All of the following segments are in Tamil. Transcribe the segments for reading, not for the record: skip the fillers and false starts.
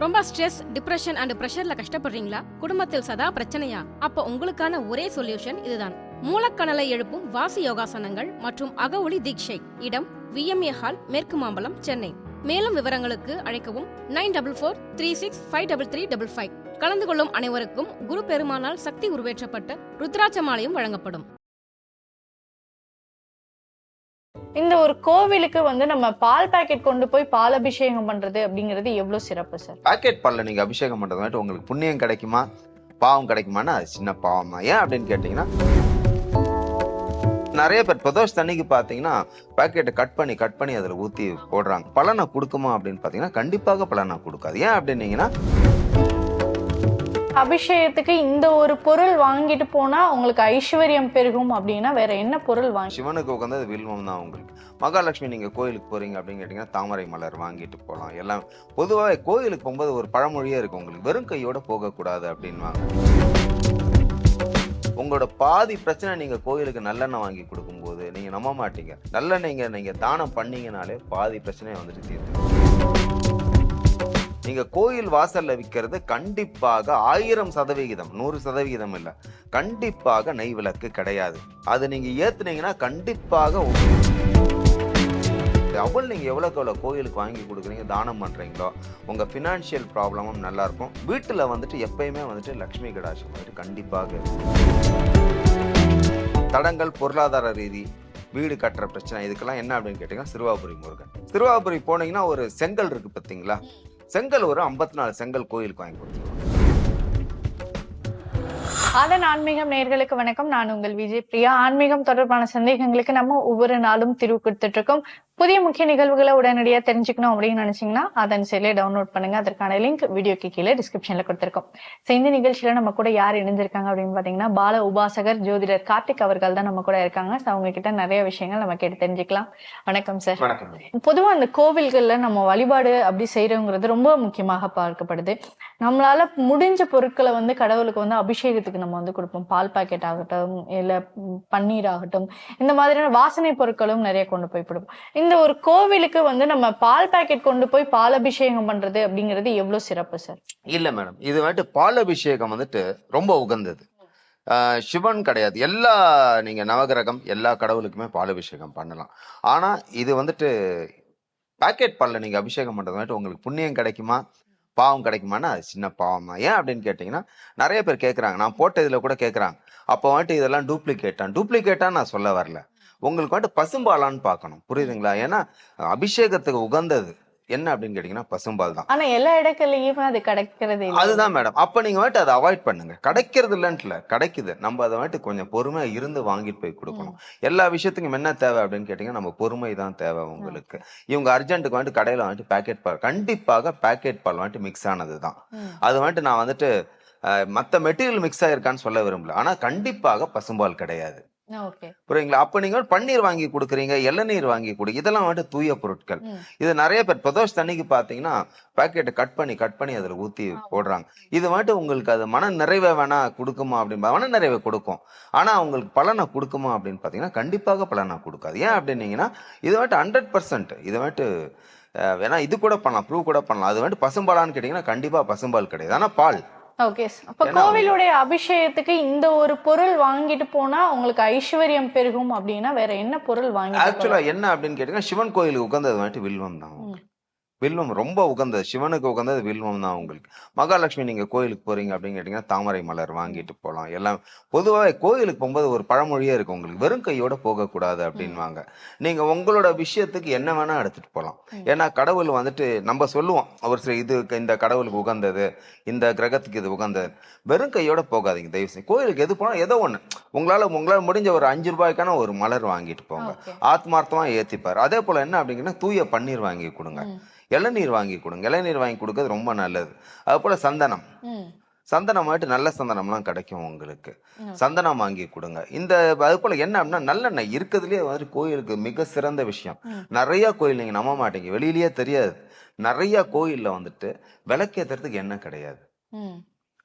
ரொம்ப ஸ்ட்ரெஸ், டிப்ரெஷன் அண்ட் பிரஷர்ல கஷ்டப்படுறீங்களா? குடும்பத்தில் சதா பிரச்சனையா? அப்ப உங்களுக்கான ஒரே சொல்யூஷன் இதுதான். மூலக்கணலை எழுப்பும் வாசி யோகாசனங்கள் மற்றும் அகவொளி தீட்சை. இடம் VMA ஹால், மேற்கு மாம்பலம், சென்னை. மேலும் விவரங்களுக்கு அழைக்கவும் 9443653355. கலந்து கொள்ளும் அனைவருக்கும் குரு பெருமானால் சக்தி உருவேற்றப்பட்ட ருத்ராட்ச மாலையும் வழங்கப்படும். இந்த ஒரு கோவிலுக்கு நம்ம பால் பாக்கெட் கொண்டு போய் பால் அபிஷேகம் பண்றது அப்படிங்கிறது எவ்வளவு சிறப்பு சார்? பாக்கெட் பால்ல நீங்க அபிஷேகம் பண்றது உங்களுக்கு புண்ணியம் கிடைக்குமா, பாவம் கிடைக்குமானா அது சின்ன பாவம் தான். ஏன் அப்படின்னு கேட்டீங்கன்னா, நிறைய பேர் பிரதோஷ தண்ணிக்கு பாத்தீங்கன்னா பாக்கெட்டை கட் பண்ணி அதுல ஊத்தி போடுறாங்க. பலனை கொடுக்குமா அப்படின்னு பாத்தீங்கன்னா கண்டிப்பாக பலனை கொடுக்காது. ஏன் அப்படின்னீங்கன்னா, அபிஷேகத்துக்கு இந்த ஒரு பொருள் வாங்கிட்டு போனா உங்களுக்கு ஐஸ்வர்யம் பெருகும் அப்படின்னா வேற என்ன பொருள் வாங்கி? சிவனுக்கு உட்காந்து வில்வம் தான் உங்களுக்கு. மகாலட்சுமி நீங்க கோயிலுக்கு போறீங்க அப்படின்னு கேட்டீங்கன்னா தாமரை மலர் வாங்கிட்டு போகலாம். எல்லாம் பொதுவாக கோயிலுக்கு போகும்போது ஒரு பழமொழியே இருக்கு, உங்களுக்கு வெறும் கையோட போகக்கூடாது அப்படின்வாங்க. உங்களோட பாதி பிரச்சனை நீங்க கோயிலுக்கு நல்லெண்ணெய் வாங்கி கொடுக்கும்போது நீங்க நம்ப மாட்டீங்க. நல்லெண்ணெய் நீங்க தானம் பண்ணீங்கனாலே பாதி பிரச்சனையை வந்துட்டு தீர்த்து. நீங்க கோயில் வாசல்ல விற்கிறது கண்டிப்பாக 1000%, 100% இல்ல, கண்டிப்பாக நெய் விளக்கு கிடையாது. அது நீங்க ஏத்துனீங்கன்னா கண்டிப்பாக அவள் நீங்க எவ்வளவு கோயிலுக்கு வாங்கி கொடுக்குறீங்க, தானம் பண்றீங்களோ உங்க பினான்சியல் ப்ராப்ளமும் நல்லா இருக்கும். வீட்டுல எப்பயுமே லட்சுமி கடாட்சம் கண்டிப்பாக இருக்கும். தடங்கள், பொருளாதார ரீதி, வீடு கட்டுற பிரச்சனை, இதுக்கெல்லாம் என்ன அப்படின்னு கேட்டீங்கன்னா சிறுவாபுரி முருகன். சிறுவாபுரி போனீங்கன்னா ஒரு செங்கல் இருக்கு பார்த்தீங்களா, செங்கல் ஒரு 54 செங்கல் கோயிலுக்கு வாங்கி கொடுத்துருவாங்க. அதன் ஆன்மீகம் நேயர்களுக்கு வணக்கம். நான் உங்கள் விஜய் பிரியா. ஆன்மீகம் தொடர்பான சந்தேகங்களுக்கு நம்ம ஒவ்வொரு நாளும் தீர்வு கொடுத்துட்டு இருக்கோம். புதிய முக்கிய நிகழ்வுகளை உடனடியாக தெரிஞ்சுக்கணும் அப்படின்னு நினைச்சீங்கன்னா அதன் செயலை டவுன்லோட் பண்ணுங்க. அதற்கான லிங்க் வீடியோக்கு கீழே டிஸ்கிரிப்ஷன்ல கொடுத்திருக்கோம். இந்த நிகழ்ச்சியில நம்ம கூட யார் இணைஞ்சிருக்காங்க அப்படின்னு பாத்தீங்கன்னா பால உபாசகர் ஜோதிடர் கார்த்திக் அவர்கள் தான் நம்ம கூட இருக்காங்க. அவங்க கிட்ட நிறைய விஷயங்கள் நம்ம கேட்டு தெரிஞ்சுக்கலாம். வணக்கம் சார். பொதுவா அந்த கோவில்கள்ல நம்ம வழிபாடு அப்படி செய்யறோங்கிறது ரொம்ப முக்கியமாக பார்க்கப்படுது. நம்மளால முடிஞ்ச பொருட்களை கடவுளுக்கு அபிஷேகத்துக்கு நம்ம கொடுப்போம். பால் பாக்கெட் ஆகட்டும், இல்ல பன்னீர் ஆகட்டும், இந்த மாதிரியான வாசனை பொருட்களும் நிறைய கொண்டு போய் கொடுப்போம். இந்த ஒரு கோவிலுக்கு நம்ம பால் பாக்கெட் கொண்டு போய் பால் அபிஷேகம் பண்றது அப்படிங்கிறது எவ்வளவு சிறப்பு சார்? இல்ல மேடம், இது பால் அபிஷேகம் ரொம்ப உகந்தது. சிவன் கிடையாது, எல்லா நீங்க நவகிரகம் எல்லா கடவுளுக்குமே பால் அபிஷேகம் பண்ணலாம். ஆனா இது பாக்கெட் பால்ல நீங்க அபிஷேகம் பண்றது உங்களுக்கு புண்ணியம் கிடைக்குமா, பாவம் கிடைக்குமானா அது சின்ன பாவம் தான். ஏன் அப்படின்னு கேட்டீங்கன்னா, நிறைய பேர் கேட்கறாங்க, நான் போட்ட இதுல கூட கேட்கறாங்க, அப்போ இதெல்லாம் டூப்ளிகேட்டா நான் சொல்ல வரல. உங்களுக்கு பசும்பாலான்னு பார்க்கணும், புரியுதுங்களா? ஏன்னா அபிஷேகத்துக்கு உகந்தது என்ன அப்படின்னு கேட்டீங்கன்னா பசும்பால் தான். ஆனா எல்லா இடத்துலயுமே அது கிடைக்கிறது. அதுதான் மேடம். அப்ப நீங்க அதை அவாய்ட் பண்ணுங்க. கிடைக்கிறது இல்லைன்ட்டுல, கிடைக்குது. நம்ம அதை கொஞ்சம் பொறுமையா இருந்து வாங்கிட்டு போய் கொடுக்கணும். எல்லா விஷயத்துக்கும் என்ன தேவை அப்படின்னு கேட்டீங்கன்னா நம்ம பொறுமை தான் தேவை உங்களுக்கு. இவங்க அர்ஜென்ட்டுக்கு கடையில பேக்கெட் பால், கண்டிப்பாக பேக்கெட் பால் மிக்ஸ் ஆனது தான். அது நான் மத்த மெட்டீரியல் மிக்ஸ் ஆயிருக்கான்னு சொல்ல விரும்பல. ஆனா கண்டிப்பாக பசும்பால் கிடையாது. புரியுங்களா? அப்ப நீங்க பன்னீர் வாங்கி கொடுக்குறீங்க, இளநீர் வாங்கி கொடுங்க, இதெல்லாம் தூய பொருட்கள். இது நிறைய பேர் பிரதோஷ தண்ணிக்கு பாத்தீங்கன்னா பாக்கெட்டை கட் பண்ணி அதுல ஊத்தி போடுறாங்க. இது உங்களுக்கு அது மன நிறைவை வேணா கொடுக்குமா அப்படின்னு, மன நிறைவை கொடுக்கும். ஆனா உங்களுக்கு பலனை கொடுக்குமா அப்படின்னு பாத்தீங்கன்னா கண்டிப்பாக பலனை கொடுக்காது. ஏன் அப்படின்னீங்கன்னா இது 100%, இது வேணா இது கூட பண்ணலாம், ப்ரூவ் கூட பண்ணலாம். அது பசும்பாலான்னு கேட்டீங்கன்னா கண்டிப்பா பசும்பால் கிடையாது, ஆனா பால். ஓகே. அப்ப கோவிலுடைய அபிஷேகத்துக்கு இந்த ஒரு பொருள் வாங்கிட்டு போனா உங்களுக்கு ஐஸ்வர்யம் பெருகும் அப்படின்னா வேற என்ன பொருள் வாங்கி? ஆக்சுவலா என்ன அப்படின்னு கேட்டீங்கன்னா சிவன் கோயிலுக்கு உட்கார்ந்தது வில்வம் தான். வில்வம் ரொம்ப உகந்தது, சிவனுக்கு உகந்தது வில்வம் தான் உங்களுக்கு. மகாலட்சுமி நீங்க கோயிலுக்கு போறீங்க அப்படின்னு கேட்டீங்கன்னா தாமரை மலர் வாங்கிட்டு போகலாம். எல்லாம் பொதுவாக கோயிலுக்கு போகும்போது ஒரு பழமொழியே இருக்கு, உங்களுக்கு வெறும் கையோட போகக்கூடாது அப்படின்வாங்க. நீங்க உங்களோட விஷயத்துக்கு என்ன வேணா எடுத்துட்டு போகலாம். ஏன்னா கடவுள் நம்ம சொல்லுவோம் ஒரு சில இது இந்த கடவுளுக்கு உகந்தது, இந்த கிரகத்துக்கு இது உகந்தது. வெறும் கையோட போகாதீங்க தயவு செய்து. கோயிலுக்கு எது போனா ஏதோ ஒண்ணு உங்களால முடிஞ்ச ஒரு 5 ரூபாய்க்கான ஒரு மலர் வாங்கிட்டு போங்க, ஆத்மார்த்தமா ஏத்திப்பாரு. அதே போல என்ன அப்படிங்கன்னா தூய பன்னீர் வாங்கி கொடுங்க, இளநீர் வாங்கி கொடுங்க. இளநீர் வாங்கி கொடுக்கறது ரொம்ப நல்லது. அது போல சந்தனம் நல்ல சந்தனம்லாம் கிடைக்கும் உங்களுக்கு, சந்தனம் வாங்கி கொடுங்க. அது போல என்ன அப்படின்னா நல்லெண்ணெய் இருக்கிறதுலயே கோயிலுக்கு மிக சிறந்த விஷயம். நிறைய கோயில் நீங்க நம்ப மாட்டீங்க, வெளியிலேயே தெரியாது. நிறைய கோயில்ல விளக்கேத்துறதுக்கு எண்ணெய் கிடையாது.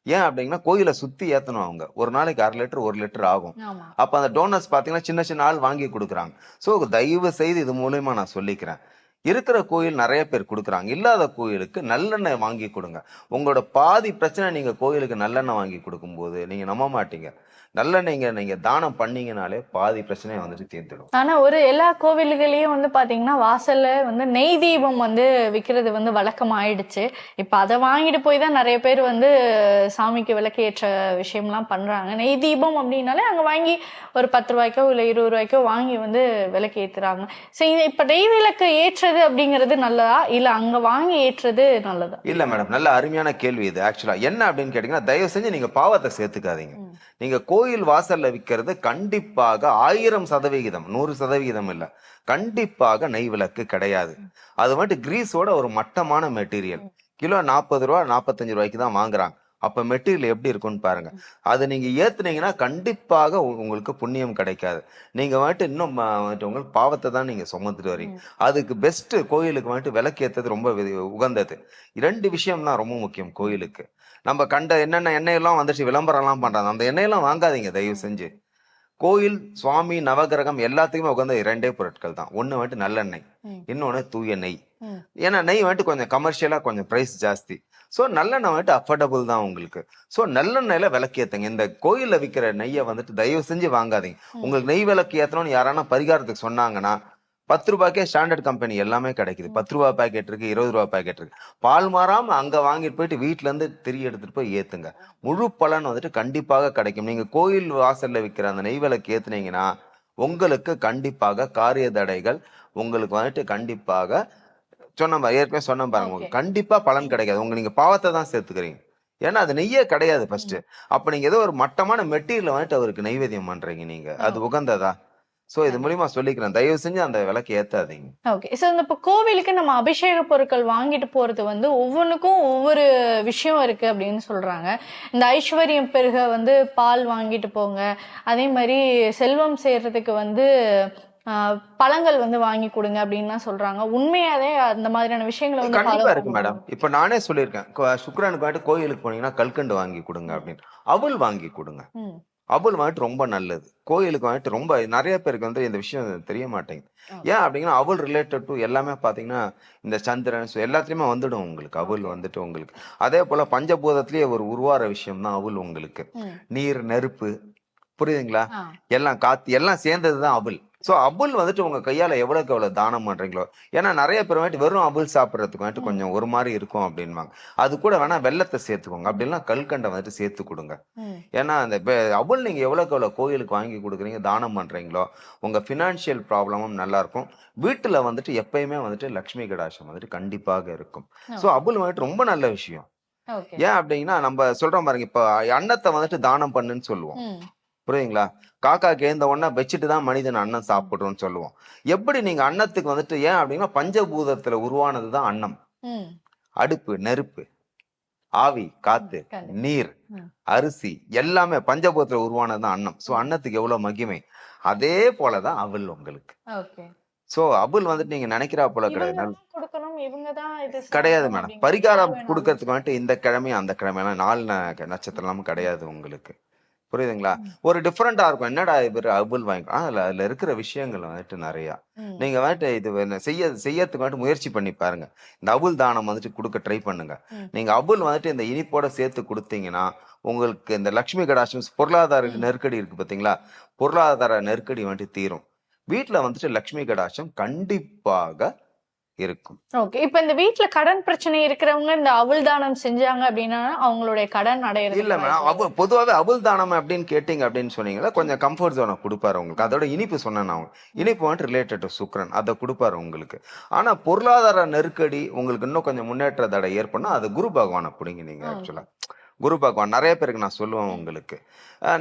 ஏன் அப்படின்னா கோயிலை சுத்தி ஏத்தணும். அவங்க ஒரு நாளைக்கு 1/2 லிட்டர் 1 லிட்டர் ஆகும். அப்ப அந்த டோனர்ஸ் பாத்தீங்கன்னா சின்ன சின்ன ஆள் வாங்கி கொடுக்குறாங்க. சோ தயவு செய்து இது மூலமா நான் சொல்லிக்கிறேன், இருக்கிற கோயில் நிறைய பேர் கொடுக்குறாங்க. இல்லாத கோயிலுக்கு நல்லெண்ணெய் வாங்கி கொடுங்க. உங்களோட பாதி பிரச்சனை நீங்க கோயிலுக்கு நல்லெண்ணெய் வாங்கி கொடுக்கும்போது நீங்க நம்ப மாட்டீங்க. நல்லெண்ணெய்ங்க நீங்க தானம் பண்ணீங்கனாலே பாதி பிரச்சனையை வந்துட்டு தீர்ந்துடும். ஆனா ஒரு எல்லா கோவில்களையும் வந்து பாத்தீங்கன்னா வாசல்ல வந்து நெய் தீபம் வந்து விக்கிறது வந்து வழக்கம் ஆயிடுச்சு. இப்ப அதை வாங்கிட்டு போய் தான் நிறைய பேர் வந்து சாமிக்கு விளக்கு ஏற்ற விஷயம்லாம் பண்றாங்க. நெய் தீபம் அப்படின்னாலே அங்க வாங்கி ஒரு 10 ரூபாய்க்கோ இல்ல 20 ரூபாய்க்கோ வாங்கி வந்து விளக்கு ஏத்துறாங்க. சரி, இப்ப நெய் விளக்கு ஏற்றுறது அப்படிங்கிறது நல்லதா இல்ல அங்க வாங்கி ஏற்றுறது நல்லதா? இல்ல மேடம், நல்ல அருமையான கேள்வி இது. ஆக்சுவலா என்ன அப்படின்னு கேட்டீங்கன்னா, தயவு செஞ்சு நீங்க பாவத்தை சேர்த்துக்காதீங்க. நீங்க கோயில் வாசல்ல விற்கிறது கண்டிப்பாக 1000% 100% இல்ல, கண்டிப்பாக நெய் விளக்கு கிடையாது. அது மட்டும் கிரீஸோட ஒரு மட்டமான மெட்டீரியல். கிலோ 40 ரூபா 45 ரூபாய்க்கு தான் வாங்குறாங்க. அப்ப மெட்டீரியல் எப்படி இருக்கும்னு பாருங்க. அது நீங்க ஏத்துனீங்கன்னா கண்டிப்பாக உங்களுக்கு புண்ணியம் கிடைக்காது. நீங்க வந்துட்டு இன்னும் வந்துட்டு உங்களுக்கு பாவத்தை தான் நீங்க சுமந்துட்டு வரீங்க. அதுக்கு பெஸ்ட் கோயிலுக்கு வந்துட்டு விளக்கு ஏத்தது ரொம்ப உகந்தது. 2 விஷயம் தான் ரொம்ப முக்கியம் கோயிலுக்கு. நம்ம கண்ட என்னென்ன எண்ணெயெல்லாம் வந்துட்டு விளம்பரம் எல்லாம் பண்றாங்க, அந்த எண்ணெயெல்லாம் வாங்காதீங்க தயவு செஞ்சு. கோயில், சுவாமி, நவகிரகம் எல்லாத்துக்குமே உகந்த 2 பொருட்கள் தான். ஒண்ணு வந்துட்டு நல்லெண்ணெய், இன்னொன்னு தூய நெய். ஏன்னா நெய் வந்துட்டு கொஞ்சம் கமர்ஷியலா கொஞ்சம் பிரைஸ் ஜாஸ்தி. ஸோ நல்லெண்ணெய் வந்துட்டு அஃபோர்டபுள் தான் உங்களுக்கு. ஸோ நல்லெண்ணெயில விளக்கு ஏத்துங்க. இந்த கோயில்ல விற்கிற நெய்யை வந்துட்டு தயவு செஞ்சு வாங்காதீங்க. உங்களுக்கு நெய் விளக்கு ஏத்தணும்னு யாரானா பரிகாரத்துக்கு சொன்னாங்கன்னா 10 ரூபாய்க்கே ஸ்டாண்டர்ட் கம்பெனி எல்லாமே கிடைக்குது. 10 ரூபா பேக்கெட் இருக்கு, 20 ரூபா பேக்கெட் இருக்கு. பால் மாறாம அங்க வாங்கிட்டு போயிட்டு வீட்டுல இருந்து திரி எடுத்துட்டு போய் ஏத்துங்க. முழு பலன் வந்துட்டு கண்டிப்பாக கிடைக்கும். நீங்க கோயில் வாசல்ல விற்கிற அந்த நெய் விளக்கு ஏத்துனீங்கன்னா உங்களுக்கு கண்டிப்பாக காரிய தடைகள் உங்களுக்கு வந்துட்டு கண்டிப்பாக ஏற்கனவே சொன்ன பாருங்க, உங்களுக்கு கண்டிப்பா பலன் கிடைக்காது. நீங்க பாவத்தை தான் சேர்த்துக்கிறீங்க. ஏன்னா அது நெய்யே கிடையாது ஃபர்ஸ்ட். அப்ப நீங்க ஏதோ ஒரு மட்டமான மெட்டீரியல் வந்துட்டு அவருக்கு நைவேத்தியம் பண்றீங்க நீங்க. அது உகந்ததா? சோ இது மூலியமா சொல்லிக்கிறேன், தயவு செஞ்சு அந்த விளக்கு ஏத்தாதீங்க. ஓகே. சோ இப்ப கோவிலுக்கு நம்ம அபிஷேக பொருட்கள் வாங்கிட்டு போறது வந்து ஒவ்வொன்றுக்கும் ஒவ்வொரு விஷயம் இருக்கு அப்படின்னு சொல்றாங்க. இந்த ஐஸ்வர்யம் பெருக வந்து பால் வாங்கிட்டு போங்க, அதே மாதிரி செல்வம் சேர்றதுக்கு வந்து பழங்கள் வந்து வாங்கி கொடுங்க அப்படின்னு சொல்றாங்க. உண்மையாவே அந்த மாதிரியான விஷயங்களை வந்து கண்டிப்பா இருக்கு மேடம். இப்ப நானே சொல்லியிருக்கேன், சுக்கிரனுக்கு வந்துட்டு கோயிலுக்கு போனீங்கன்னா கல்கண்டு வாங்கி கொடுங்க அப்படின்னு, அவள் வாங்கி கொடுங்க. அவள் வந்துட்டு ரொம்ப நல்லது. கோயிலுக்கு வந்துட்டு ரொம்ப நிறைய பேருக்கு வந்து இந்த விஷயம் தெரிய மாட்டேங்குது. ஏன் அப்படிங்கன்னா அவள் ரிலேட்டட் டு எல்லாமே பாத்தீங்கன்னா இந்த சந்திரன் எல்லாத்துலயுமே வந்துடும் உங்களுக்கு. அவள் வந்துட்டு உங்களுக்கு அதே போல பஞ்சபூதத்திலேயே ஒரு உருவார விஷயம் தான் அவள் உங்களுக்கு. நீர், நெருப்பு, புரியுதுங்களா, எல்லாம் காத்து எல்லாம் சேர்ந்ததுதான் அவள். சோ அபுல் வந்துட்டு உங்க கையால எவ்வளவுக்கு எவ்வளவு தானம் பண்றீங்களோ. ஏன்னா நிறைய பேர் வந்துட்டு வெறும் அபுல் சாப்பிடறதுக்கு வந்துட்டு கொஞ்சம் ஒரு மாதிரி இருக்கும் அப்படின்வாங்க. அது கூட வேணா வெள்ளத்தை சேர்த்துக்கோங்க, அப்படின்லாம் கல்கண்டை வந்துட்டு சேர்த்து கொடுங்க. ஏன்னா அந்த அபுல் நீங்க எவ்வளவுக்கு எவ்வளவு கோயிலுக்கு வாங்கி கொடுக்குறீங்க, தானம் பண்றீங்களோ, உங்க பினான்சியல் ப்ராப்ளமும் நல்லா இருக்கும். வீட்டுல வந்துட்டு எப்பயுமே வந்துட்டு லட்சுமி கடாட்சம் வந்துட்டு கண்டிப்பாக இருக்கும். சோ அபுல் வந்துட்டு ரொம்ப நல்ல விஷயம். ஏன் அப்படின்னா நம்ம சொல்றோம் பாருங்க, இப்ப அன்னத்தை வந்துட்டு தானம் பண்ணுன்னு சொல்லுவோம், புரியுதுங்களா. காக்கா கேந்த உடனே வச்சுட்டு தான் மனிதன் அன்னம் சாப்பிடுறோம்னு சொல்லுவோம். எப்படி நீங்க அன்னத்துக்கு வந்துட்டு, ஏன் அப்படின்னா பஞ்சபூதத்துல உருவானதுதான் அன்னம். அடுப்பு, நெருப்பு, ஆவி, காத்து, நீர், அரிசி எல்லாமே பஞ்சபூதத்துல உருவானதுதான் அன்னம். சோ அன்னத்துக்கு எவ்வளவு மகிமை. அதே போலதான் அவள் உங்களுக்கு. சோ அபுல் வந்துட்டு நீங்க நினைக்கிறா போல கிடையாது, கிடையாது மேடம். பரிகாரம் கொடுக்கறதுக்கு வந்துட்டு இந்த கிழமை அந்த கிழமையெல்லாம் 4 நட்சத்திரம் கிடையாது உங்களுக்கு, புரியுதுங்களா. ஒரு டிஃபரெண்டா இருக்கும். என்னடா இவர் அபுல் வாங்கி, அதுல இருக்கிற விஷயங்கள் வந்துட்டு நிறைய நீங்க வந்துட்டு இது செய்யறதுக்கு வந்துட்டு முயற்சி பண்ணி பாருங்க. இந்த அபுல் தானம் வந்துட்டு கொடுக்க ட்ரை பண்ணுங்க. நீங்க அபுல் வந்துட்டு இந்த இனிப்போட சேர்த்து கொடுத்தீங்கன்னா உங்களுக்கு இந்த லட்சுமி கடாட்சம், பொருளாதார நெருக்கடி இருக்கு பாத்தீங்களா, பொருளாதார நெருக்கடி வந்துட்டு தீரும். வீட்டுல வந்துட்டு லட்சுமி கடாட்சம் கண்டிப்பாக இருக்கும். ஓகே. இப்ப இந்த வீட்டுல கடன் பிரச்சனை இருக்கிறவங்க இந்த அவுள் தானம் செஞ்சாங்க அப்படின்னா அவங்களுடைய கடன் அடையிறது இல்ல மேடம். பொதுவாவே அவுள் தானம் அப்படின்னு கேட்டீங்க அப்படின்னு சொன்னீங்களா, கொஞ்சம் கம்ஃபர்ட் ஜோனை கொடுப்பாரு உங்களுக்கு. அதோட இனிப்பு சொன்னேன் அவங்க, இனிப்பு வந்துட்டு ரிலேட்டட் டு சுக்ரன், அதை கொடுப்பாரு உங்களுக்கு. ஆனா பொருளாதார நெருக்கடி உங்களுக்கு இன்னும் கொஞ்சம் முன்னேற்ற தடை ஏற்படணும், அது குரு பகவானை பிடிங்க நீங்க. ஆக்சுவலா குரு பகவான் நிறைய பேருக்கு நான் சொல்லுவேன் உங்களுக்கு.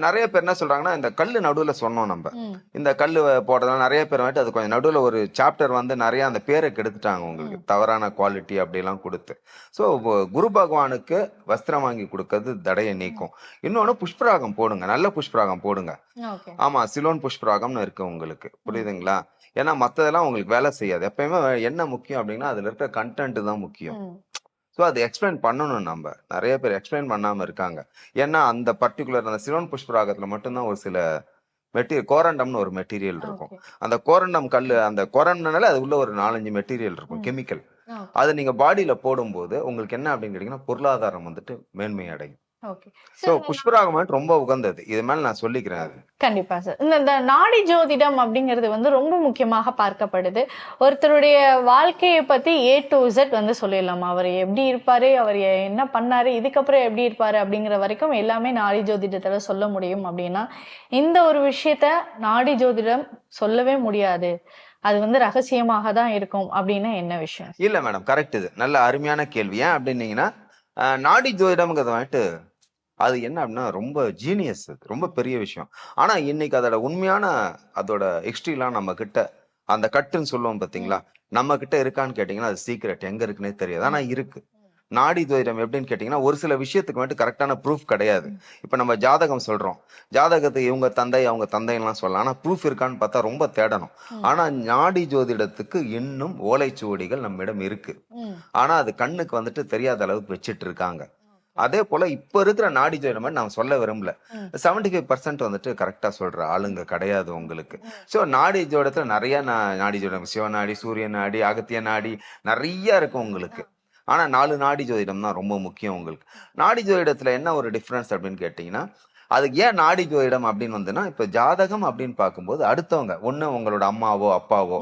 நிறைய பேர் என்ன சொல்றாங்கன்னா, இந்த கல்லு நடுவுல சொன்னோம் நம்ம, இந்த கல்லு போடுறதுனால நிறைய பேர் வந்துட்டு அது கொஞ்சம் நடுவுல ஒரு சாப்டர் வந்து நிறைய அந்த பேரை கெடுத்துட்டாங்க உங்களுக்கு, தவறான குவாலிட்டி அப்படிலாம் கொடுத்து. ஸோ குரு பகவானுக்கு வஸ்திரம் வாங்கி கொடுக்கறது தடையை நீக்கும். இன்னொன்னு புஷ்பராகம் போடுங்க, நல்ல புஷ்பராகம் போடுங்க. ஆமா, சிலோன் புஷ்பராகம்னு இருக்கு உங்களுக்கு, புரியுதுங்களா. ஏன்னா மத்ததெல்லாம் உங்களுக்கு வேலை செய்யாது. எப்பயுமே என்ன முக்கியம் அப்படின்னா அதுல இருக்கிற கண்டென்ட் தான் முக்கியம். ஸோ அது எக்ஸ்பிளைன் பண்ணணும். நம்ம நிறைய பேர் எக்ஸ்பிளைன் பண்ணாம இருக்காங்க. ஏன்னா அந்த பர்டிகுலர் அந்த சிலோன் புஷ்பராகத்துல மட்டும்தான் ஒரு சில மெட்டீரியல் கோரண்டம்னு ஒரு மெட்டீரியல் இருக்கும். ஓகே. அந்த கோரண்டம் கல்லு, அந்த கோரண்டம்னால அது உள்ள ஒரு 4-5 மெட்டீரியல் இருக்கும், ம். கெமிக்கல். ஓகே. அதை நீங்க பாடியில போடும்போது உங்களுக்கு என்ன அப்படின்னு கேட்டீங்கன்னா பொருளாதாரம் வந்துட்டு மேன்மை அடையும். ஓகே. ஸோ சார் புஷ்பராகம் வந்துட்டு ரொம்ப உகந்தது. இது மேல நான் சொல்லிக்கிறேன் அது. கண்டிப்பா சார். இந்த நாடி ஜோதிடம் அப்படிங்கிறது வந்து ரொம்ப முக்கியமாக பார்க்கப்படுது. ஒருத்தருடைய வாழ்க்கையை பத்தி A to Z வந்து சொல்லிடலாம். அவர் எப்படி இருப்பாரு, அவர் என்ன பண்ணாரு, இதுக்கப்புறம் எப்படி இருப்பாரு அப்படிங்கிற வரைக்கும் எல்லாமே நாடி ஜோதிடத்துல சொல்ல முடியும் அப்படின்னா, இந்த ஒரு விஷயத்த நாடி ஜோதிடம் சொல்லவே முடியாது. அது வந்து ரகசியமாக தான் இருக்கும் அப்படின்னா என்ன விஷயம்? இல்ல மேடம், கரெக்ட். இது நல்ல அருமையான கேள்வி. ஏன் அப்படின்னீங்கன்னா நாடி ஜோதிடம்ங்கிறது வந்துட்டு அது என்ன அப்படின்னா ரொம்ப ஜீனியஸ், அது ரொம்ப பெரிய விஷயம். ஆனா இன்னைக்கு அதோட உண்மையான அதோட ஹிஸ்டரிலாம் நம்ம கிட்ட, அந்த கட்டுன்னு சொல்லுவோம் பாத்தீங்களா, நம்ம கிட்ட இருக்கான்னு கேட்டீங்கன்னா அது சீக்ரெட், எங்க இருக்குன்னே தெரியாது. ஆனா இருக்கு. நாடி ஜோதிடம் எப்படின்னு கேட்டீங்கன்னா ஒரு சில விஷயத்துக்கு வந்துட்டு கரெக்டான ப்ரூஃப் கிடையாது. இப்ப நம்ம ஜாதகம் சொல்றோம், ஜாதகத்தை இவங்க தந்தை அவங்க தந்தைலாம் சொல்லலாம், ஆனா ப்ரூஃப் இருக்கான்னு பார்த்தா ரொம்ப தேடணும். ஆனா நாடி ஜோதிடத்துக்கு இன்னும் ஓலைச்சுவடிகள் நம்மிடம் இருக்கு. ஆனா அது கண்ணுக்கு வந்துட்டு தெரியாத அளவுக்கு வச்சிட்டு இருக்காங்க. அதே போல இப்ப இருக்கிற நாடி ஜோதிடம் நான் சொல்ல விரும்பல, 75% வந்துட்டு கரெக்டா சொல்ற ஆளுங்க கிடையாது உங்களுக்கு. சோ நாடி ஜோதிடத்துல நிறைய நாடி ஜோதிடம், சிவநாடி, சூரிய நாடி, அகத்திய நாடி நிறைய இருக்கு உங்களுக்கு. ஆனா 4 நாடி ஜோதிடம் தான் ரொம்ப முக்கியம் உங்களுக்கு. நாடி ஜோதிடத்துல என்ன ஒரு டிஃபரன்ஸ் அப்படின்னு கேட்டீங்கன்னா, அதுக்கு ஏன் நாடி ஜோதிடம் அப்படின்னு வந்துன்னா, இப்ப ஜாதகம் அப்படின்னு பார்க்கும்போது அடுத்தவங்க ஒண்ணு உங்களோட அம்மாவோ அப்பாவோ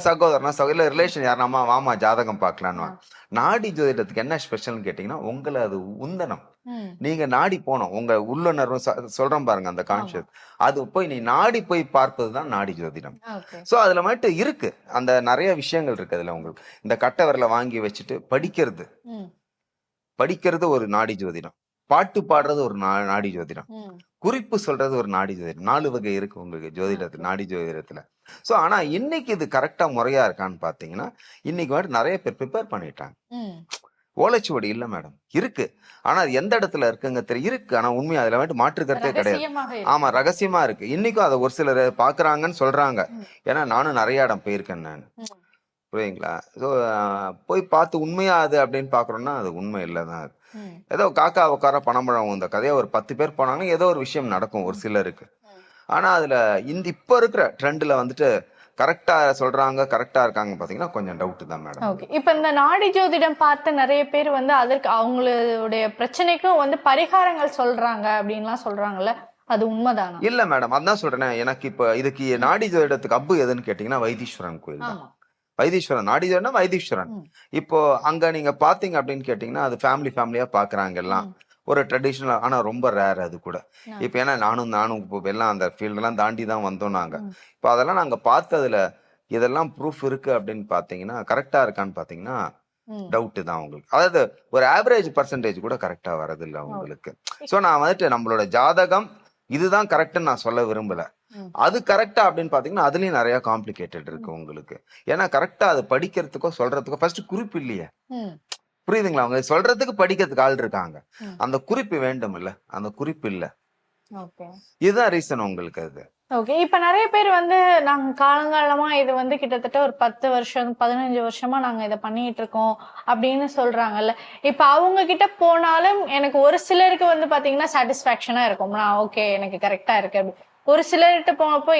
சகோதரனா இல்ல ரிலேஷன் யாருன்னா வாமா ஜாதகம் பார்க்கலான்னு. நாடி ஜோதிடத்துக்கு என்ன ஸ்பெஷல்னு கேட்டீங்கன்னா உங்களை அது உந்தனம். நீங்க நாடி போனோம், உங்க உள்ளுணர்வு சொல்றோம் பாருங்க, அந்த கான்சியஸ் அது போய் நீ நாடி போய் பார்ப்பதுதான் நாடி ஜோதிடம். சோ அதுல மட்டும் இருக்கு, அந்த நிறைய விஷயங்கள் இருக்கு அதுல. உங்களுக்கு இந்த கட்டை விரலை வாங்கி வச்சுட்டு படிக்கிறது ஒரு நாடி ஜோதிடம், பாட்டு பாடுறது ஒரு நாடி ஜோதிடம், குறிப்பு சொல்றது ஒரு நாடி ஜோதிடம். 4 வகை இருக்கு உங்களுக்கு ஜோதிடத்துல, நாடி ஜோதிடத்துல. சோ ஆனா இன்னைக்கு இது கரெக்டா முறையா இருக்கான்னு பாத்தீங்கன்னா, இன்னைக்கு வந்துட்டு நிறைய பேர் ப்ரிப்பேர் பண்ணிட்டாங்க. ஓலைச்சுவடி இல்ல மேடம், இருக்கு. ஆனா அது எந்த இடத்துல இருக்குங்க இருக்கு, ஆனா உண்மை அதுல வந்துட்டு மாற்று கருத்தே கிடையாது. ஆமா, ரகசியமா இருக்கு. இன்னைக்கும் அதை ஒரு சிலர் பாக்குறாங்கன்னு சொல்றாங்க. ஏன்னா நானும் நிறைய இடம் போயிருக்கேன் நான், புரியுங்களா? ஸோ போய் பார்த்து உண்மையா அது அப்படின்னு பாக்குறோம்னா அது உண்மை இல்லதான். அது ஏதோ காக்கா உட்கார பணம்பழம், இந்த கதையை ஒரு 10 பேர் போனாங்கன்னா ஏதோ ஒரு விஷயம் நடக்கும் ஒரு சிலருக்கு. ஆனா அதுல இப்ப இருக்கிற ட்ரெண்ட்ல வந்துட்டு கரெக்டா சொல்றாங்க, கரெக்டா இருக்காங்க பாத்தீங்கன்னா கொஞ்சம் டவுட் தான் மேடம். ஓகே. இப்ப இந்த நாடி ஜோதிடம் பார்த்த நிறைய பேர் வந்து அதற்கு அவங்களுடைய பிரச்சனைக்கும் வந்து பரிகாரங்கள் சொல்றாங்க அப்படின்லாம் சொல்றாங்கல்ல, அது உண்மைதானா? இல்ல மேடம், அதான் சொல்றேன். எனக்கு இப்ப இதுக்கு நாடி ஜோதிடத்துக்கு அப்பு எதுன்னு கேட்டீங்கன்னா வைத்தீஸ்வரன் கோயில் தான். வைத்தீஸ்வரன் நாடி ஜோதிடம், வைத்தீஸ்வரன். இப்போ அங்க நீங்க பாத்தீங்க அப்படின்னு கேட்டீங்கன்னா அது ஃபேமிலியா பாக்குறாங்க எல்லாம், ஒரு ட்ரெடிஷனல். ஆனா ரொம்ப ரேர் அது கூட. இப்ப ஏன்னா நானும் இப்போ எல்லாம் அந்த ஃபீல்டெல்லாம் தாண்டி தான் வந்தோம் நாங்க. இப்ப அதெல்லாம் நாங்க பார்த்ததுல இதெல்லாம் ப்ரூஃப் இருக்கு அப்படின்னு பாத்தீங்கன்னா கரெக்டா இருக்கான்னு பாத்தீங்கன்னா டவுட் தான் உங்களுக்கு. அதாவது ஒரு ஆவரேஜ் பர்சன்டேஜ் கூட கரெக்டா வரது இல்ல உங்களுக்கு. சோ நான் வந்துட்டு நம்மளோட ஜாதகம் இதுதான் கரெக்ட்னு நான் சொல்ல விரும்பல. அது கரெக்டா அப்படின்னு பாத்தீங்கன்னா அதுலயும் நிறைய காம்ப்ளிகேட்டட் இருக்கு உங்களுக்கு. ஏன்னா கரெக்டா அது படிக்கிறதுக்கோ சொல்றதுக்கோ ஃபர்ஸ்ட் குறிப்பு இல்லையே, புரியுதுங்களா? அவங்க சொல்றதுக்கு படிக்கிறதுக்கு ஆள் இருக்காங்க, அந்த குறிப்பு வேண்டும் இல்ல, அந்த குறிப்பு இல்ல. இதுதான் ரீசன் உங்களுக்கு. அது ஓகே. இப்ப நிறைய பேர் வந்து நாங்க காலங்காலமா இது வந்து கிட்டத்தட்ட ஒரு 10 வருஷம் 15 வருஷமா நாங்க இதை பண்ணிட்டு இருக்கோம் அப்படின்னு சொல்றாங்கல்ல. இப்ப அவங்க கிட்ட போனாலும் எனக்கு ஒரு சிலருக்கு வந்து பாத்தீங்கன்னா சாட்டிஸ்பாக்சனா இருக்கும், நான் ஓகே எனக்கு கரெக்டா இருக்கு. ஒரு சிலர்கிட்ட போனப்போ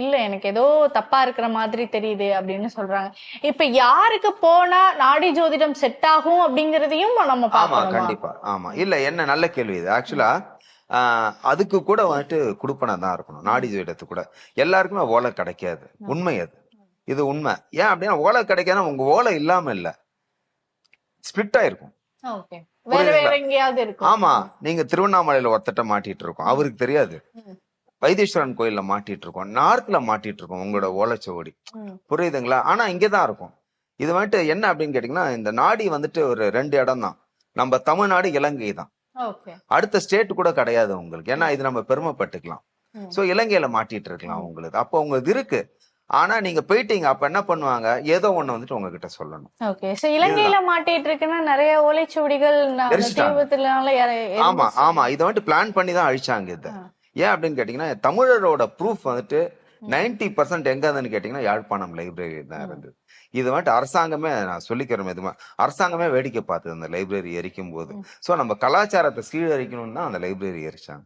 இல்ல எனக்கு ஏதோ தப்பா இருக்கிற மாதிரி தெரியுது அப்படின்னு சொல்றாங்க. இப்ப யாருக்கு போனா நாடி ஜோதிடம் செட் ஆகும் அப்படிங்கறதையும் நம்ம பார்க்கணும். கண்டிப்பா. ஆமா, இல்ல என்ன நல்ல கேள்வி இது. ஆக்சுவலா அதுக்கு கூட வந்துட்டு குடுப்பனை தான் இருக்கணும். நாடி ஜோதிடத்துக்கு கூட எல்லாருக்குமே ஓலை கிடைக்காது, உண்மை அது. இது உண்மை. ஏன் அப்படின்னா ஓலை கிடைக்காதுன்னா உங்க ஓலை இல்லாம இல்ல, ஸ்பிளிட் ஆயிருக்கும். ஆமா, நீங்க திருவண்ணாமலையில ஒருத்தட்ட மாட்டிட்டு இருக்கோம், அவருக்கு தெரியாது. வைத்தீஸ்வரன் கோயில்ல மாட்டிட்டு இருக்கோம், நார்த்ல மாட்டிட்டு இருக்கோம் உங்களோட ஓலைச்சுவடி, புரியுதுங்களா? ஆனா இங்கதான் இருக்கும். இது வந்துட்டு என்ன அப்படின்னு கேட்டீங்கன்னா இந்த நாடி வந்துட்டு ஒரு 2 இடம் தான். நம்ம தமிழ்நாடு, இலங்கை தான். அடுத்த ஸ்டேட் கூட கிடையாது உங்களுக்கு. ஏன்னா இது நம்ம பெருமைப்பட்டுக்கலாம். சோ இலங்கையில மாட்டிட்டு இருக்கலாம் உங்களுக்கு. அப்போ உங்களுக்கு இருக்கு. ஆனா நீங்க போயிட்டீங்க, அப்ப என்ன பண்ணுவாங்க, ஏதோ ஒண்ணு வந்துட்டு உங்ககிட்ட சொல்லணும். ஓகே. சோ இலங்கையில மாட்டிட்டு இருக்குன்னா நிறைய ஓலைச்சுவடிகள் ஆமா இத வந்துட்டு பிளான் பண்ணி தான் அழிச்சாங்க இது. ஏன் அப்படின்னு கேட்டீங்கன்னா தமிழரோட ப்ரூஃப் வந்துட்டு 90% எங்க இருந்துன்னு கேட்டீங்கன்னா யாழ்ப்பாணம் லைப்ரரி தான் இருந்தது. இது வந்துட்டு அரசாங்கமே, நான் சொல்லிக்கிறேன் எதுவுமே, அரசாங்கமே வேடிக்கை பார்த்தது அந்த லைப்ரரி எரிக்கும் போது. சோ நம்ம கலாச்சாரத்தை சீரழிக்கணும்னு தான் அந்த லைப்ரரி எரிச்சாங்க.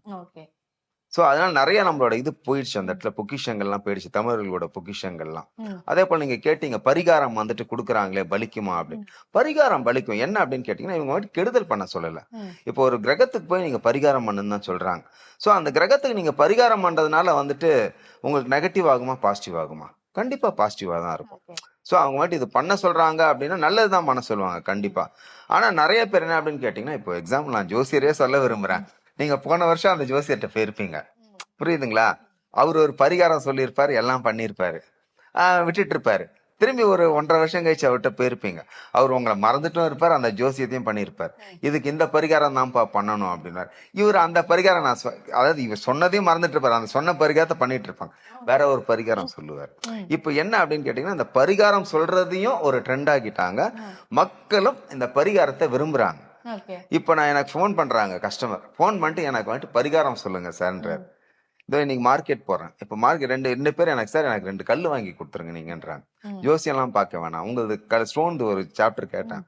ஸோ அதனால நிறைய நம்மளோட இது போயிடுச்சு, அந்த இடத்துல பொக்கிஷங்கள்லாம் போயிடுச்சு, தமிழர்களோட பொக்கிஷங்கள்லாம். ம். அதே போல நீங்க கேட்டீங்க பரிகாரம் வந்துட்டு கொடுக்குறாங்களே பலிக்குமா அப்படின்னு. பரிகாரம் பலிக்கும். என்ன அப்படின்னு கேட்டீங்கன்னா இவங்க வந்துட்டு கெடுதல் பண்ண சொல்லல. ம். இப்போ ஒரு கிரகத்துக்கு போய் நீங்க பரிகாரம் பண்ணுன்னு தான் சொல்றாங்க. ஸோ அந்த கிரகத்துக்கு நீங்க பரிகாரம் பண்றதுனால வந்துட்டு உங்களுக்கு நெகட்டிவ் ஆகுமா பாசிட்டிவ் ஆகுமா? கண்டிப்பா பாசிட்டிவா தான் இருக்கும். Okay. ஸோ அவங்க வந்துட்டு இது பண்ண சொல்றாங்க அப்படின்னா நல்லதுதான் பண்ண சொல்லுவாங்க கண்டிப்பா. ஆனா நிறைய பேர் என்ன அப்படின்னு கேட்டீங்கன்னா, இப்போ எக்ஸாம்பிள் நான் ஜோசியரே சொல்ல விரும்புறேன். நீங்க போன வருஷம் அந்த ஜோசியர்கிட்ட போயிருப்பீங்க, புரியுதுங்களா? அவர் ஒரு பரிகாரம் சொல்லியிருப்பாரு, எல்லாம் பண்ணியிருப்பாரு, விட்டுட்டு இருப்பாரு. திரும்பி ஒரு 1.5 வருஷம் கழிச்சு அவர்கிட்ட போயிருப்பீங்க. அவர் உங்களை மறந்துட்டும் இருப்பார், அந்த ஜோசியத்தையும் பண்ணியிருப்பார். இதுக்கு இந்த பரிகாரம் தான்ப்பா பண்ணணும் அப்படின்னாரு. இவர் அந்த பரிகாரம் அதாவது இவர் சொன்னதையும் மறந்துட்டு இருப்பாரு, அந்த சொன்ன பரிகாரத்தை பண்ணிட்டு இருப்பாங்க, வேற ஒரு பரிகாரம் சொல்லுவார். இப்போ என்ன அப்படின்னு கேட்டீங்கன்னா, இந்த பரிகாரம் சொல்றதையும் ஒரு ட்ரெண்ட் ஆக்கிட்டாங்க. மக்களும் இந்த பரிகாரத்தை விரும்புறாங்க. Okay. இப்போ எனக்கு ஃபோன் பண்றாங்க கஸ்டமர், ஃபோன் பண்ணிட்டு எனக்கு வந்துட்டு பரிகாரம் சொல்லுங்க சார்ன்றார். இதோ இன்னைக்கு மார்க்கெட் போறேன், இப்போ மார்க்கெட் ரெண்டு பேர் எனக்கு சார் எனக்கு 2 கல் வாங்கி கொடுத்துருங்க நீங்கன்றாங்க. ஜோசியம்லாம் பார்க்க வேணாம், உங்களுக்கு ஸ்டோன் ஒரு சாப்டர் கேட்டேன்,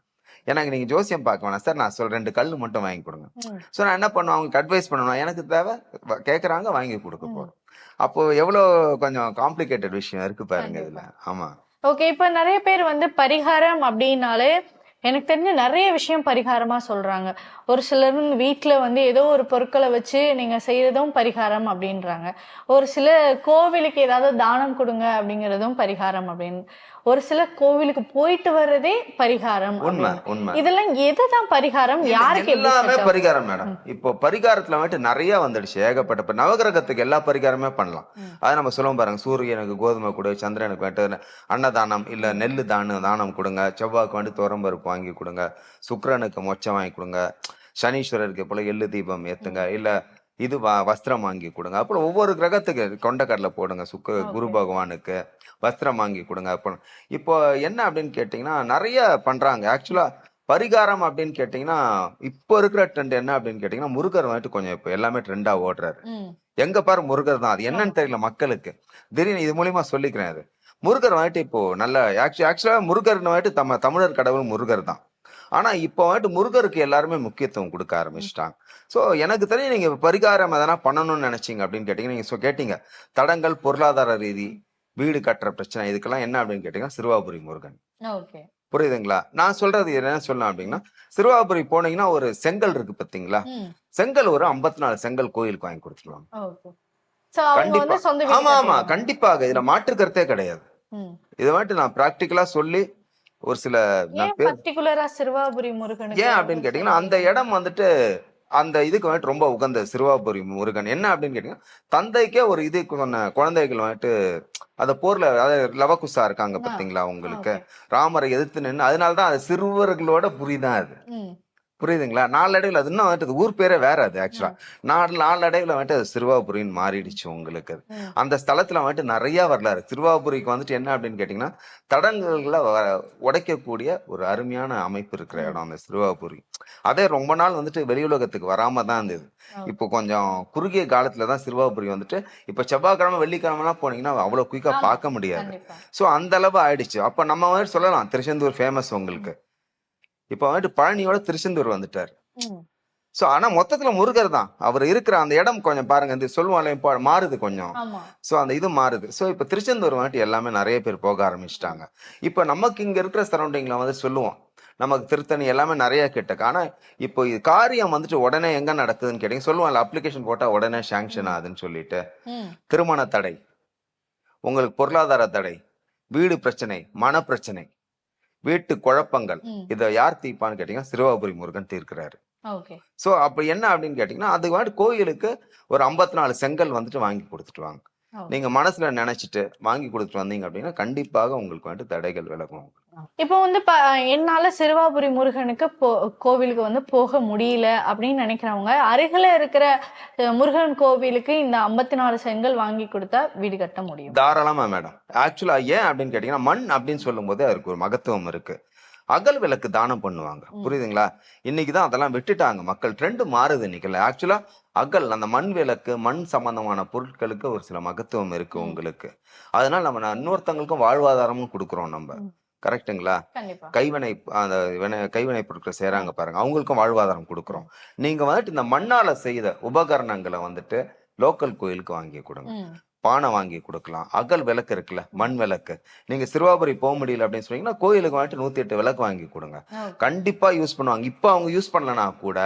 எனக்கு நீங்க ஜோசியம் பார்க்க வேணாம் சார், நான் 2 கல் மட்டும் வாங்கி கொடுங்க. ஸோ நான் என்ன பண்ணுவேன், அவங்களுக்கு அட்வைஸ் பண்ணணும், எனக்கு தேவை கேட்கறாங்க, வாங்கி கொடுக்க போறோம். அப்போ எவ்வளோ கொஞ்சம் காம்ப்ளிகேட்டட் விஷயம் இருக்கு பாருங்க இதுல. ஆமா. ஓகே, இப்ப நிறைய பேர் வந்து பரிகாரம் அப்படின்னாலே எனக்கு தெரிஞ்ச நிறைய விஷயம் பரிகாரமா சொல்றாங்க. ஒரு சிலர் வீட்டுல வந்து ஏதோ ஒரு பொருட்களை வச்சு நீங்க செய்யறதும் பரிகாரம் அப்படின்றாங்க. ஒரு சில கோவிலுக்கு ஏதாவது தானம் கொடுங்க அப்படிங்கறதும் பரிகாரம் அப்படின்னு. ஒரு சில கோவிலுக்கு போயிட்டு வர்றதே பரிகாரம். உண்மை உண்மை. இதெல்லாம் எதுதான் பரிகாரம், யாருக்கு எல்லாமே பரிகாரம் மேடம். இப்போ பரிகாரத்துல வந்துட்டு நிறைய வந்துடுச்சு, ஏகப்பட்ட. நவகிரகத்துக்கு எல்லா பரிகாரமே பண்ணலாம். அதை நம்ம சொல்லுவோம் பாருங்க, சூரியனுக்கு கோதுமை கொடு, சந்திரனுக்கு வந்துட்டு அன்னதானம் இல்ல நெல்லு தானம் கொடுங்க, செவ்வாய்க்கு வந்துட்டு துவரம்பருப்பு வாங்கி கொடுங்க, சுக்கிரனுக்கு மொச்சம் வாங்கி கொடுங்க, சனீஸ்வரருக்கு போல எள்ளு தீபம் ஏத்துங்க, இல்ல இது வஸ்திரம் வாங்கி கொடுங்க. அப்புறம் ஒவ்வொரு கிரகத்துக்கு கொண்டக்கடலை போடுங்க, குரு பகவானுக்கு வஸ்திரம் வாங்கி கொடுங்க. இப்போ என்ன அப்படின்னு கேட்டீங்கன்னா நிறைய பண்றாங்க. ஆக்சுவலா பரிகாரம் அப்படின்னு கேட்டீங்கன்னா இப்போ இருக்கிற ட்ரெண்ட் என்ன அப்படின்னு கேட்டீங்கன்னா, முருகர் வந்துட்டு கொஞ்சம் இப்போ எல்லாமே ட்ரெண்டா ஓடுறாரு. எங்க பாரு முருகர் தான், அது என்னன்னு தெரியல மக்களுக்கு. திடீர்னு இது மூலியமா சொல்லிக்கிறேன், அது முருகர் வந்துட்டு இப்போ நல்ல ஆக்சுவலா முருகர் வந்துட்டு தமிழர் கடவுள் முருகர் தான். ஆனா இப்போ வந்துட்டு முருகருக்கு எல்லாருமே முக்கியத்துவம் கொடுக்க ஆரம்பிச்சிட்டாங்க. ஸோ எனக்கு தெரியும், நீங்க பரிகாரம் எதனா பண்ணணும்னு நினைச்சீங்க அப்படின்னு கேட்டீங்கன்னா, நீங்க கேட்டீங்க தடங்கள், பொருளாதார ரீதி, வீடு கட்டுற பிரச்சனை, இதுக்கெல்லாம் என்ன அப்படின்னு கேட்டீங்கன்னா சிறுவாபுரி முருகன். புரியுதுங்களா? நான் சொல்றது என்ன சொல்லலாம் அப்படின்னா, சிறுவாபுரி போனீங்கன்னா ஒரு செங்கல் இருக்கு பாத்தீங்களா, செங்கல் ஒரு 54 செங்கல் கோயிலுக்கு வாங்கி கொடுத்துருவாங்க. கண்டிப்பா. ஆமா ஆமா கண்டிப்பாக, இதுல மாற்று கருத்தே கிடையாது. இதை வந்துட்டு நான் பிராக்டிக்கலா சொல்லி ஒரு சில சிறுவாபுரி முருகன் ஏன் அப்படின்னு கேட்டீங்கன்னா, அந்த இடம் வந்துட்டு அந்த இதுக்கு வந்துட்டு ரொம்ப உகந்த சிறுவாபுரி முருகன். என்ன அப்படின்னு கேட்டீங்கன்னா, தந்தைக்கே ஒரு இது சொன்ன குழந்தைகள் வந்துட்டு அந்த போர்ல, அதாவது லவகுசா இருக்காங்க பாத்தீங்களா உங்களுக்கு, ராமரை எதிர்த்து நின்று, அதனாலதான் அது சிறுவர்களோட புரிதான் அது. புரியுதுங்களா? நாளடைவில் அது இன்னும் வந்துட்டு ஊர் பேரே வேற. அது ஆக்சுவலா நாளடைவில் வந்துட்டு அது சிறுவாபுரின்னு மாறிடுச்சு உங்களுக்கு. அந்த ஸ்தலத்துல வந்துட்டு நிறைய வரலாறு. சிறுவாபுரிக்கு வந்துட்டு என்ன அப்படின்னு கேட்டீங்கன்னா, தடங்கள்ல உடைக்கக்கூடிய ஒரு அருமையான அமைப்பு இருக்கிற இடம் அந்த சிறுவாபுரி. அதே ரொம்ப நாள் வந்துட்டு வெளியுலகத்துக்கு வராம தான் இருந்தது. இப்போ கொஞ்சம் குறுகிய காலத்துலதான் சிறுவாபுரி வந்துட்டு, இப்ப செவ்வாய்க்கிழமை வெள்ளிக்கிழமை எல்லாம் போனீங்கன்னா அவ்வளவு குயிக்கா பார்க்க முடியாது. சோ அந்த அளவு ஆயிடுச்சு. அப்ப நம்ம வந்துட்டு சொல்லலாம் திருச்செந்தூர் ஃபேமஸ் உங்களுக்கு. இப்ப வந்துட்டு பழனியோட திருச்செந்தூர் வந்துட்டாரு. சோ ஆனா மொத்தத்துல முருகர் தான் அவர் இருக்கிற அந்த இடம். கொஞ்சம் பாருங்க, இந்த சொல்லுவாங்க மாறுது கொஞ்சம். சோ அந்த இது மாறுது. சோ இப்ப திருச்செந்தூர் வந்துட்டு எல்லாமே நிறைய பேர் போக ஆரம்பிச்சிட்டாங்க. இப்ப நமக்கு இங்க இருக்கிற சரௌண்டிங்ல வந்து சொல்லுவோம், நமக்கு திருத்தணி எல்லாமே நிறைய கிட்டக்கு. ஆனா இப்போ இது காரியம் வந்துட்டு உடனே எங்க நடக்குதுன்னு கேட்டீங்க, சொல்லுவாங்க அப்ளிகேஷன் போட்டா உடனே சாங்ஷன் ஆகுதுன்னு சொல்லிட்டு. திருமண தடை, உங்களுக்கு பொருளாதார தடை, வீடு பிரச்சனை, மன பிரச்சனை, வீட்டு குழப்பங்கள், இதை யார் தீர்ப்பான்னு கேட்டீங்கன்னா சிறுவாபுரி முருகன் தீர்க்கிறாரு. சோ அப்ப என்ன அப்படின்னு கேட்டீங்கன்னா, அது வந்துட்டு கோயிலுக்கு ஒரு 54 செங்கல் வந்துட்டு வாங்கி கொடுத்துட்டு வாங்க. நீங்க மனசுல நினைச்சிட்டு வாங்கி கொடுத்துட்டு வந்தீங்க அப்படின்னா கண்டிப்பாக உங்களுக்கு வந்துட்டு தடைகள் விலகும். இப்போ வந்து என்னால சிறுவாபுரி முருகனுக்கு கோவிலுக்கு வந்து போக முடியல அப்படின்னு நினைக்கிறவங்க, அருகில இருக்கிற முருகன் கோவிலுக்கு இந்த 54 செங்கல் வாங்கி கொடுத்தா வீடு கட்ட முடியும் தாராளமா மேடம். ஆக்சுவலா ஏன் அப்படின்னு கேட்டீங்கன்னா, மண் அப்படின்னு சொல்லும் போதே அதுக்கு ஒரு மகத்துவம் இருக்கு. அகல் விளக்கு தானம் பண்ணுவாங்க, புரியுதுங்களா? இன்னைக்குதான் அதெல்லாம் விட்டுட்டாங்க மக்கள். ட்ரெண்ட் மாறுது இன்னைக்கு. ஆக்சுவலா அகல், அந்த மண் விளக்கு, மண் சம்பந்தமான பொருட்களுக்கு ஒரு சில மகத்துவம் இருக்கு உங்களுக்கு. அதனால நம்ம இன்னொருத்தவங்களுக்கும் வாழ்வாதாரமும் கொடுக்குறோம் நம்ம. கரெக்டுங்களா? கைவினை பொருட்கள் செய்யறாங்க பாருங்க, அவங்களுக்கும் வாழ்வாதாரம் கொடுக்குறோம். நீங்க வந்துட்டு இந்த மண்ணால செய்த உபகரணங்களை வந்துட்டு லோக்கல் கோயிலுக்கு வாங்கி கொடுங்க. ம். பானை வாங்கி கொடுக்கலாம். அகல் விளக்கு இருக்குல்ல, மண் விளக்கு. நீங்க சிறுவாபுரி போக முடியல அப்படின்னு சொன்னீங்கன்னா கோயிலுக்கு வந்துட்டு 108 விளக்கு வாங்கி கொடுங்க. ஓகே. கண்டிப்பா யூஸ் பண்ணுவாங்க. இப்ப அவங்க யூஸ் பண்ணலனா கூட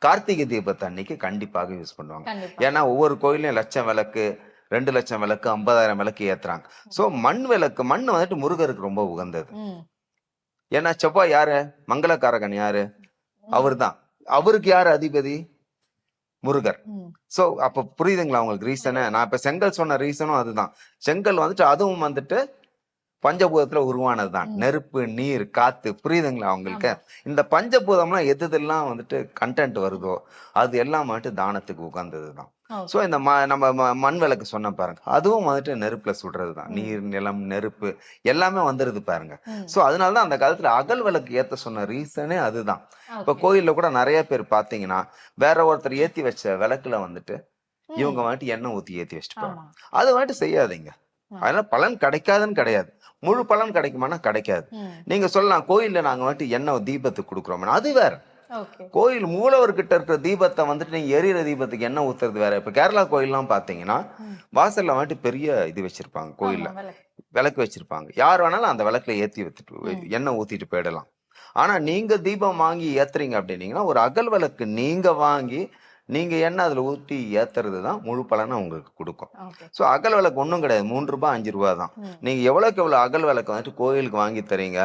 கார்த்திகை தீபத்து அன்னைக்கு கண்டிப்பாக யூஸ் பண்ணுவாங்க. கண்டிப்பா. ஏன்னா ஒவ்வொரு கோயிலையும் லட்சம் விளக்கு, 2 லட்சம் விளக்கு, 50,000 விளக்கு ஏத்துறாங்க. சோ மண் விளக்கு, மண் வந்துட்டு முருகருக்கு ரொம்ப உகந்தது. ம். ஏன்னா செவ்வாய் யாரு? மங்களகாரகன் யாரு? அவர்தான். அவருக்கு யாரு அதிபதி? முருகர். ம். சோ அப்ப புரியுதுங்களா உங்களுக்கு ரீசனு? நான் இப்ப செங்கல் சொன்ன ரீசனும் அதுதான். செங்கல் வந்துட்டு அதுவும் வந்துட்டு பஞ்சபூதத்துல உருவானதுதான். ம். நெருப்பு, நீர், காத்து. புரியுதுங்களா உங்களுக்கு? ஆமா. இந்த பஞ்சபூதம்லாம் எதெல்லாம் வந்துட்டு கண்டென்ட் வருதோ அது எல்லாம் வந்துட்டு தானத்துக்கு உகந்ததுதான். ஓகே. சோ இந்த நம்ம மண் விளக்கு சொன்ன பாருங்க, அதுவும் வந்துட்டு நெருப்புல சுடுறதுதான். ம். நீர், நிலம், நெருப்பு எல்லாமே வந்துருது பாருங்க. ம். சோ அதனாலதான் அந்த காலத்துல அகல் விளக்கு ஏத்த சொன்ன ரீசனே அதுதான். இப்ப ஓகே. கோயில்ல கூட நிறைய பேர் பாத்தீங்கன்னா வேற ஒருத்தர் ஏத்தி வச்ச விளக்குல வந்துட்டு ம். இவங்க வந்துட்டு எண்ணெய் ஊத்தி ஏத்தி வச்சுட்டு போறாங்க. ஆமா. அது வந்துட்டு செய்யாதீங்க. ம். அதனால பலன் கிடைக்காதுன்னு கிடையாது. முழு பலன் கிடைக்குமானா கிடைக்காது. ம். நீங்க சொல்லலாம் கோயில்ல நாங்க வந்துட்டு எண்ணெய் தீபத்துக்கு கொடுக்குறோம், அது வேற. ஓகே. கோயில் மூலவர்கிட்ட இருக்கிற தீபத்தை வந்துட்டு நீங்க எரியிற தீபத்துக்கு எண்ணெய் ஊத்துறது வேற. இப்ப கேரளா கோயில்லாம் பாத்தீங்கன்னா ம். வாசல்ல வந்துட்டு பெரிய இது வச்சிருப்பாங்க கோயில்ல, ஆமா, விளக்கு. விளக்கு வச்சிருப்பாங்க. யார் வேணாலும் அந்த விளக்குல ஏத்தி வச்சுட்டு ம். எண்ணெய் ஊத்திட்டு போயிடலாம். ஆனா நீங்க தீபம் வாங்கி ஏத்துறீங்க அப்படின்னீங்கன்னா ஒரு அகல் விளக்கு நீங்க வாங்கி நீங்க எண்ணெய் அதுல ஊத்தி ஏத்துறது தான் முழு பலனை உங்களுக்கு கொடுக்கும். ஓகே. சோ அகல் விளக்கு ஒன்றும் கிடையாது, 3 ரூபாய் 5 ரூபாய் தான். ம். நீங்க எவ்வளவுக்கு எவ்வளவு அகல் விளக்கு வந்துட்டு கோயிலுக்கு வாங்கி தரீங்க,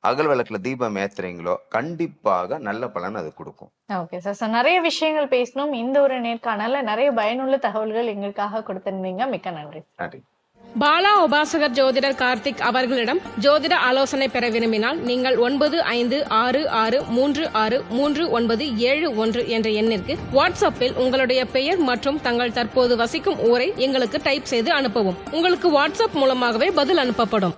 அகல் விளக்குல தீபம் ஏத்துறீங்களோ கண்டிப்பாக நல்ல பலன் அது கொடுக்கும். Okay sir. சார் நிறைய விஷயங்கள் பேசணும். இந்த ஒரு நேர்காணல்ல நிறைய பயனுள்ள தகவல்கள் எங்களுக்காக கொடுத்திருந்தீங்க. மிக்க நன்றி. நன்றி. பாலா உபாசகர் ஜோதிடர் கார்த்திக் அவர்களிடம் ஜோதிட ஆலோசனை பெற விரும்பினால் நீங்கள் 9566363971 என்ற எண்ணிற்கு வாட்ஸ்அப்பில் உங்களுடைய பெயர் மற்றும் தங்கள் தற்போது வசிக்கும் ஊரை எங்களுக்கு டைப் செய்து அனுப்பவும். உங்களுக்கு வாட்ஸ்அப் மூலமாகவே பதில் அனுப்பப்படும்.